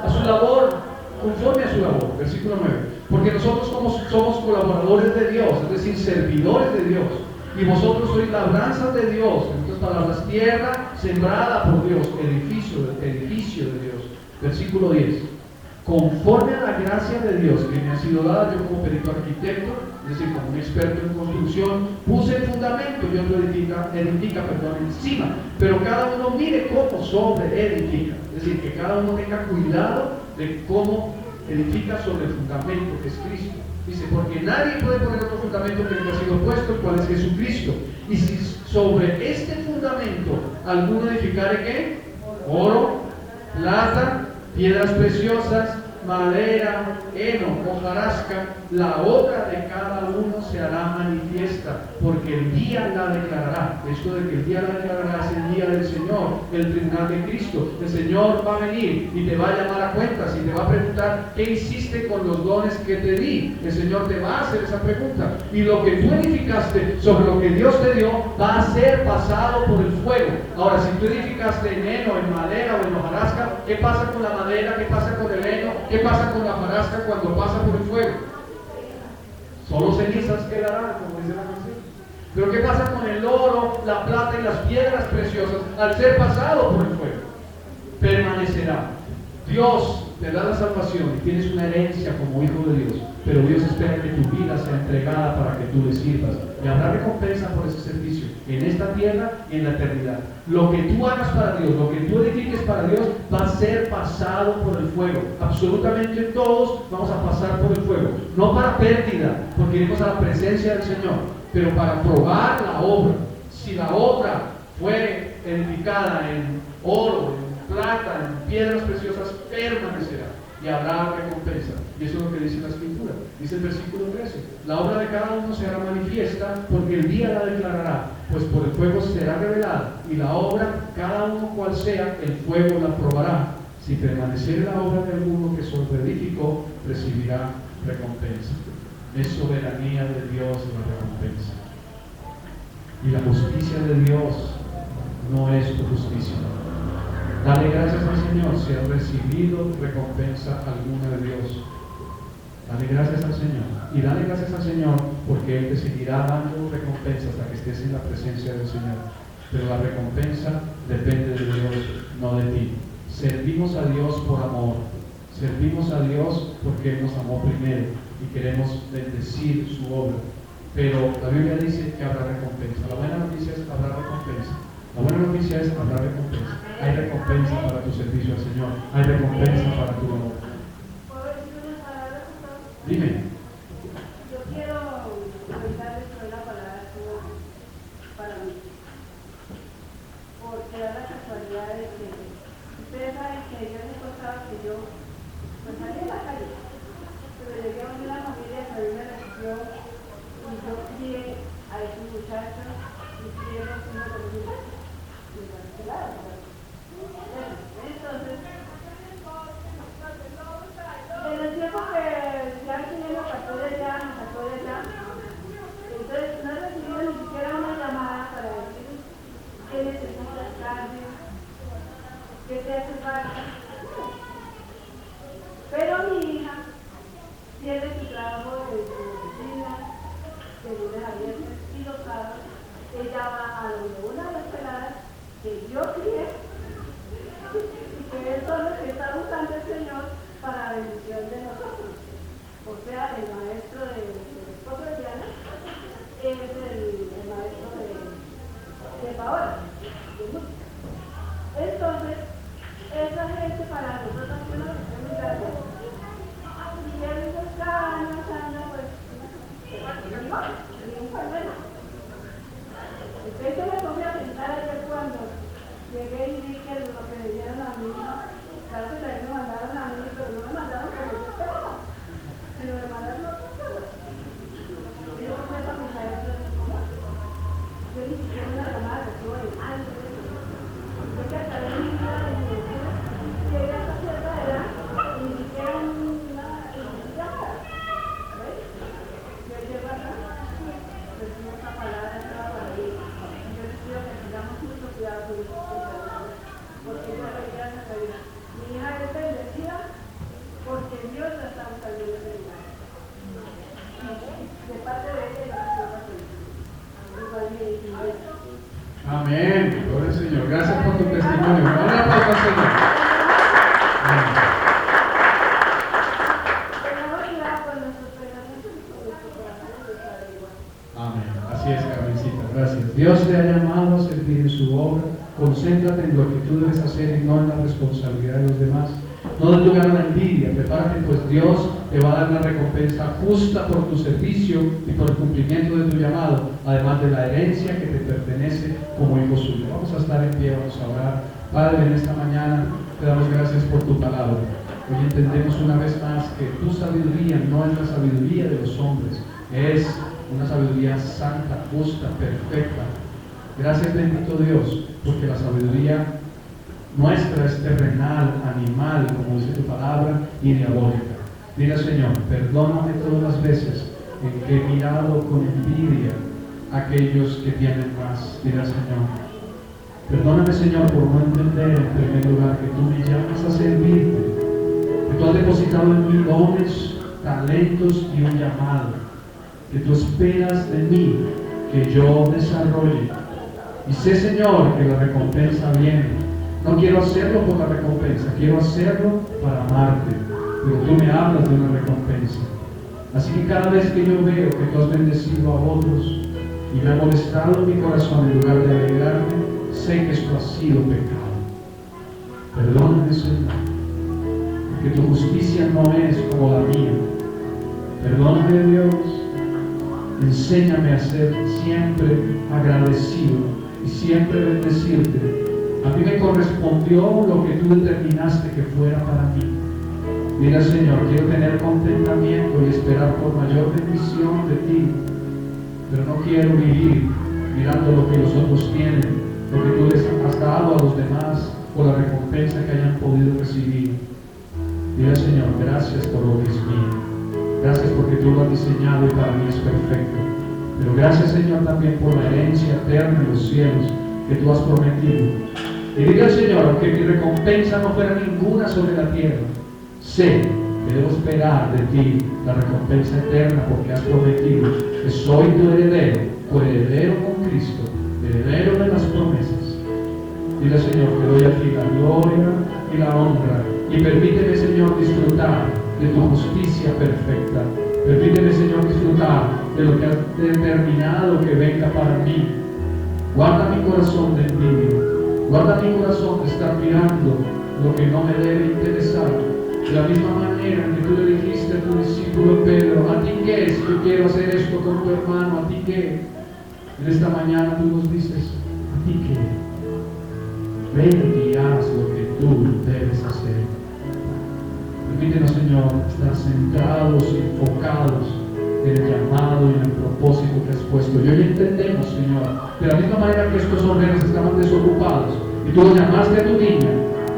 A su labor, conforme a su labor. Versículo 9. Porque nosotros somos colaboradores de Dios, es decir, servidores de Dios. Y vosotros sois labranzas de Dios. En otras palabras, tierra sembrada por Dios, edificio de Dios. Versículo 10. Conforme a la gracia de Dios que me ha sido dada, yo como perito arquitecto, es decir, como un experto en construcción, puse el fundamento y otro edifica encima. Pero cada uno mire cómo sobre edifica. Es decir, que cada uno tenga cuidado de cómo edifica sobre el fundamento que es Cristo. Dice, porque nadie puede poner otro fundamento que no ha sido puesto, el cual es Jesucristo. Y si sobre este fundamento alguno edificare ¿qué? Oro, plata, piedras preciosas, madera, heno, hojarasca, la obra de cada uno se hará manifiesta, porque el día la declarará. Esto de que el día la declarará es el día del Señor, el tribunal de Cristo. El Señor va a venir y te va a llamar a cuentas y te va a preguntar qué hiciste con los dones que te di. El Señor te va a hacer esa pregunta. Y lo que tú edificaste sobre lo que Dios te dio va a ser pasado por el fuego. Ahora, si tú edificaste en heno, en madera o en hojarasca, ¿qué pasa con la madera? ¿Qué pasa con el heno? ¿Qué pasa con la hojarasca cuando pasa por el fuego? Solo cenizas quedarán, como dice la canción. Pero ¿qué pasa con el oro, la plata y las piedras preciosas al ser pasado por el fuego? Permanecerá. Dios te da la salvación y tienes una herencia como hijo de Dios, pero Dios espera que tu vida sea entregada para que tú le sirvas. Y habrá recompensa por ese servicio en esta tierra y en la eternidad. Lo que tú hagas para Dios, lo que tú edifiques para Dios, va a ser pasado por el fuego. Absolutamente todos vamos a pasar por el fuego. No para pérdida, porque iremos a la presencia del Señor, pero para probar la obra. Si la obra fue edificada en oro, en plata, en piedras preciosas, permanecerá y habrá recompensa. Y eso es lo que dice la Escritura. Dice el versículo 13: la obra de cada uno se hará manifiesta, porque el día la declarará, pues por el fuego será revelada, y la obra, cada uno cual sea, el fuego la probará. Si permaneciere la obra de alguno que sobre edificó, recibirá recompensa. Es soberanía de Dios la recompensa. Y la justicia de Dios no es tu justicia. Dale gracias al Señor si has recibido recompensa alguna de Dios. Dale gracias al Señor. Y dale gracias al Señor porque Él te seguirá dando recompensa hasta que estés en la presencia del Señor. pero la recompensa depende de Dios, no de ti. Servimos a Dios por amor, servimos a Dios porque Él nos amó primero y queremos bendecir su obra. Pero la Biblia dice que habrá recompensa. La buena noticia es que habrá recompensa. La buena noticia es que habrá recompensa. Hay recompensa para tu servicio al Señor. Hay recompensa para tu amor. ¿Puedo decir una palabra? Dime. Yo quiero comentarles sobre la palabra para mí. Porque da la casualidad de que ustedes saben que yo les contaba que yo pues salí a la calle. Pero llegué a una familia que a mí me recibió y yo crié a esos muchachos y crié a los niños de los niños. Entonces, en el tiempo que ya el Señor nos sacó de allá, entonces no he recibido ni siquiera una llamada para decir qué necesitas carne, qué te hace falta. Pero mi hija tiene su trabajo de su oficina, de lunes a viernes y los sábados. Ella va a donde una de las peladas que yo crié y que es todo lo que está buscando el Señor para la bendición de nosotros. O sea, el maestro del esposo de Diana es el maestro de Paola, de música. Entonces, esa gente para nosotros es muy grande. Y él está años, pues, ni un problema. Entonces yo me tomé a pensar ayer cuando llegué y vi que lo que me dieron a mí, claro que también me mandaron a mí, pero no me mandaron como yo esperaba, sino me mandaron a otras cosas. Y yo me puse a pensar eso de cómo. Yo ni siquiera una llamada recibo de nadie. Yo que hasta de mi vida de mi vecina, llegué a esta cierta edad y ni siquiera una llamada. ¿Ves? Yo llego acá, recibo esta palabra, esta palabra. Yo les pido que tengamos mucho cuidado con esto, porque esa realidad es la realidad. Mi hija es bendecida porque Dios la está buscando en ese lugar. De parte de ella, yo recibo la felicidad. Igual mi hija. Amén. Gloria al Señor. Gracias por tu testimonio. Un aplauso al Señor. Amén. Tengamos cuidado con nuestros pensamientos y con nuestro corazón de estar igual. Amén. Así es, Carmencita. Gracias. Dios te ha llamado a servir en su obra. Concéntrate en lo que tú debes hacer y no en la responsabilidad de los demás. No des lugar a la envidia. Prepárate, pues Dios te va a dar una recompensa justa por tu servicio y por el cumplimiento de tu llamado, además de la herencia que te pertenece como hijo suyo. Vamos a estar en pie, vamos a orar. Padre, en esta mañana te damos gracias por tu palabra. Hoy entendemos una vez más que tu sabiduría no es la sabiduría de los hombres, es una sabiduría santa, justa, perfecta. Gracias, bendito Dios, porque la sabiduría nuestra es terrenal, animal, como dice tu palabra, y diabólica. Mira, Señor, perdóname todas las veces en que he mirado con envidia a aquellos que tienen más. Mira, Señor, perdóname, Señor, por no entender en primer lugar que tú me llamas a servirte, que tú has depositado en mí dones, talentos y un llamado, que tú esperas de mí que yo desarrolle. Y sé, Señor, que la recompensa viene. No quiero hacerlo por la recompensa, quiero hacerlo para amarte, pero tú me hablas de una recompensa. Así que cada vez que yo veo que tú has bendecido a otros y me ha molestado mi corazón en lugar de alegrarme, sé que esto ha sido pecado. Perdóname, Señor, porque tu justicia no es como la mía. Perdóname, Dios, enséñame a ser siempre agradecido y siempre bendecirte. A mí me correspondió lo que tú determinaste que fuera para mí. Mira, Señor, quiero tener contentamiento y esperar por mayor bendición de ti, pero no quiero vivir mirando lo que los otros tienen, lo que tú les has dado a los demás o la recompensa que hayan podido recibir. Mira, Señor, gracias por lo que es mío. Gracias porque tú lo has diseñado y para mí es perfecto. Pero gracias, Señor, también por la herencia eterna en los cielos que tú has prometido. Y diga, Señor, aunque mi recompensa no fuera ninguna sobre la tierra, sé que debo esperar de ti la recompensa eterna porque has prometido que soy tu heredero con Cristo, heredero de las promesas. Dile, Señor, te doy a ti la gloria y la honra. Y permíteme, Señor, disfrutar de tu justicia perfecta. Permíteme, Señor, disfrutar de lo que has determinado que venga para mí. Guarda mi corazón de envidia. Guarda mi corazón de estar mirando lo que no me debe interesar. De la misma manera en que tú le dijiste a tu discípulo Pedro, ¿a ti qué? Si yo quiero hacer esto con tu hermano, ¿a ti qué? En esta mañana tú nos dices, ¿a ti qué? Ven y haz lo que tú debes hacer. Permítenos, Señor, estar centrados y enfocados en el llamado y en el propósito que has puesto. Y hoy entendemos, Señor, de la misma manera que estos obreros estaban desocupados y tú los llamaste a tu niña,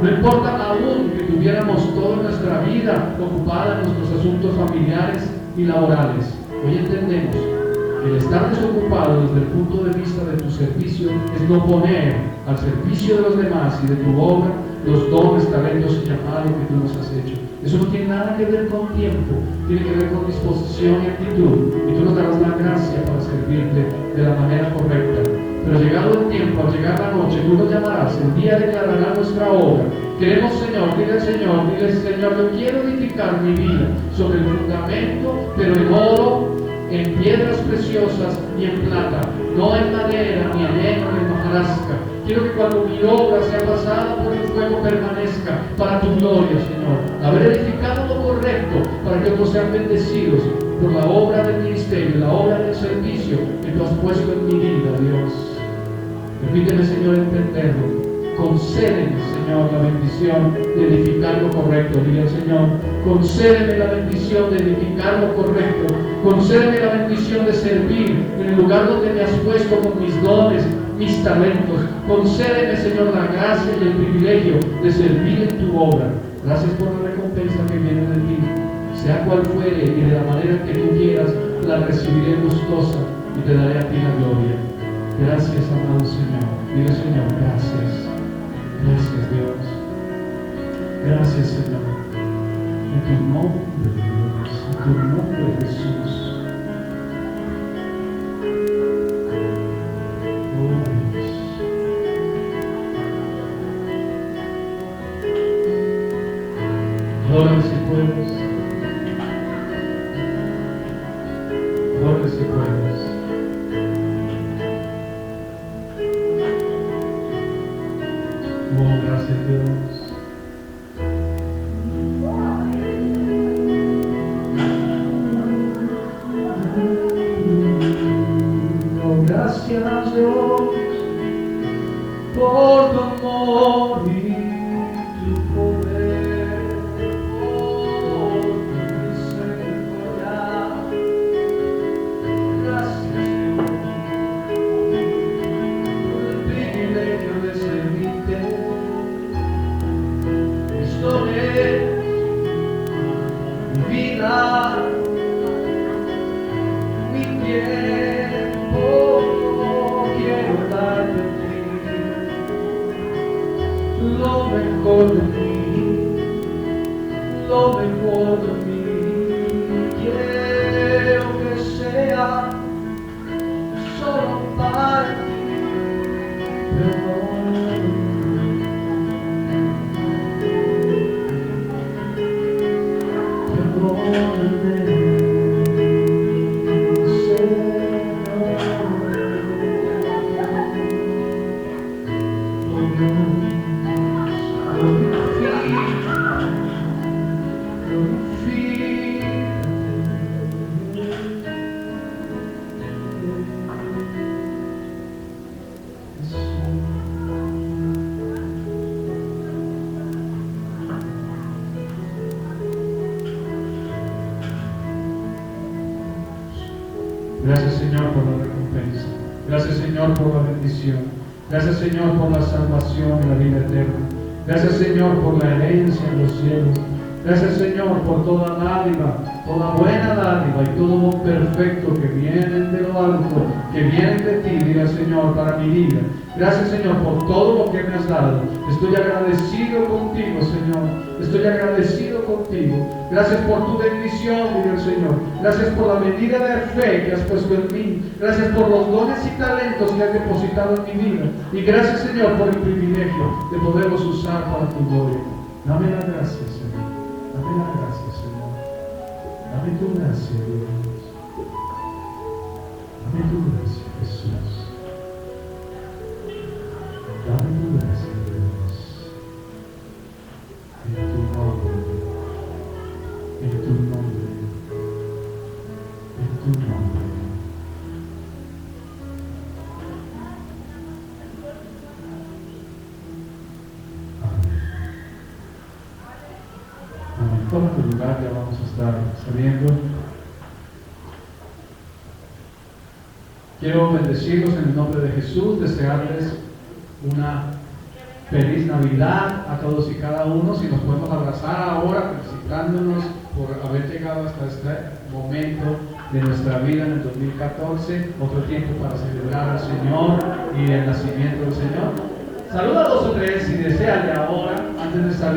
no importa aún que tuviéramos toda nuestra vida ocupada en nuestros asuntos familiares y laborales, hoy entendemos que el estar desocupado desde el punto de vista de tu servicio es no poner al servicio de los demás y de tu obra los dones, talentos y llamado que tú nos has hecho. Eso no tiene nada que ver con tiempo, tiene que ver con disposición y actitud, y tú nos darás la gracia para servirte de la manera correcta. Pero llegado el tiempo, al llegar la noche, tú nos llamarás, el día declarará nuestra obra. Queremos, Señor, dile al Señor, yo quiero edificar mi vida sobre el fundamento, pero en oro, en piedras preciosas y en plata, no en madera, ni en heno, ni en hojarasca. Quiero que cuando mi obra sea pasada por el fuego permanezca para tu gloria, Señor. Haber edificado lo correcto para que otros sean bendecidos por la obra del ministerio, la obra del servicio que tú has puesto en mi vida, Dios. Permíteme, Señor, entenderlo. Concédeme, Señor, la bendición de edificar lo correcto. Dile al Señor, concédeme la bendición de edificar lo correcto. Concédeme la bendición de servir en el lugar donde me has puesto con mis dones, mis talentos. Concédeme, Señor, la gracia y el privilegio de servir en tu obra. Gracias por la recompensa que viene de ti. Sea cual fuere y de la manera que tú quieras, la recibiré gustosa y te daré a ti la gloria. Gracias, amado Señor. Dile, Señor, gracias. Gracias, Dios. Gracias, Señor. En tu nombre, Dios. En tu nombre, Jesús. Ora si puedes. Ora si puedes. Oh, gracias, Dios. Oh, gracias, Dios, por tu amor y tu poder. Oh, tu misericordia. Gracias, Dios, por el privilegio de servirte. Esto es mi vida, mi tiempo. Quiero darte a ti lo mejor de mí, lo mejor de mí. Quiero que sea solo para ti. Gracias, Señor, por la recompensa. Gracias, Señor, por la bendición. Gracias, Señor, por la salvación y la vida eterna. Gracias, Señor, por la herencia en los cielos. Gracias, Señor, por toda dádiva, toda buena dádiva y todo don perfecto que vienen de lo alto, que vienen de ti, diga Señor, para mi vida. Gracias, Señor, por todo lo que me has dado. Estoy agradecido contigo, Señor. Estoy agradecido contigo. Gracias por tu bendición, diga el Señor. Gracias por la medida de fe que has puesto en mí. Gracias por los dones y talentos que has depositado en mi vida. Y gracias, Señor, por el privilegio de poderlos usar para tu gloria. Dame la gracia, Señor. Dame la gracia, Señor. Dame tu gracia, Dios. Dame tu gracia, Jesús. Dame tu gracia, Dios. En tu nombre. En tu nombre. En tu nombre. Toma tu lugar, ya vamos a estar saliendo. Quiero bendecirlos en el nombre de Jesús, desearles una feliz Navidad a todos y cada uno. Si nos podemos abrazar ahora, felicitándonos por haber llegado hasta este momento de nuestra vida en el 2014, otro tiempo para celebrar al Señor y el nacimiento del Señor. Saluda a dos o tres si desean de ahora, antes de salir.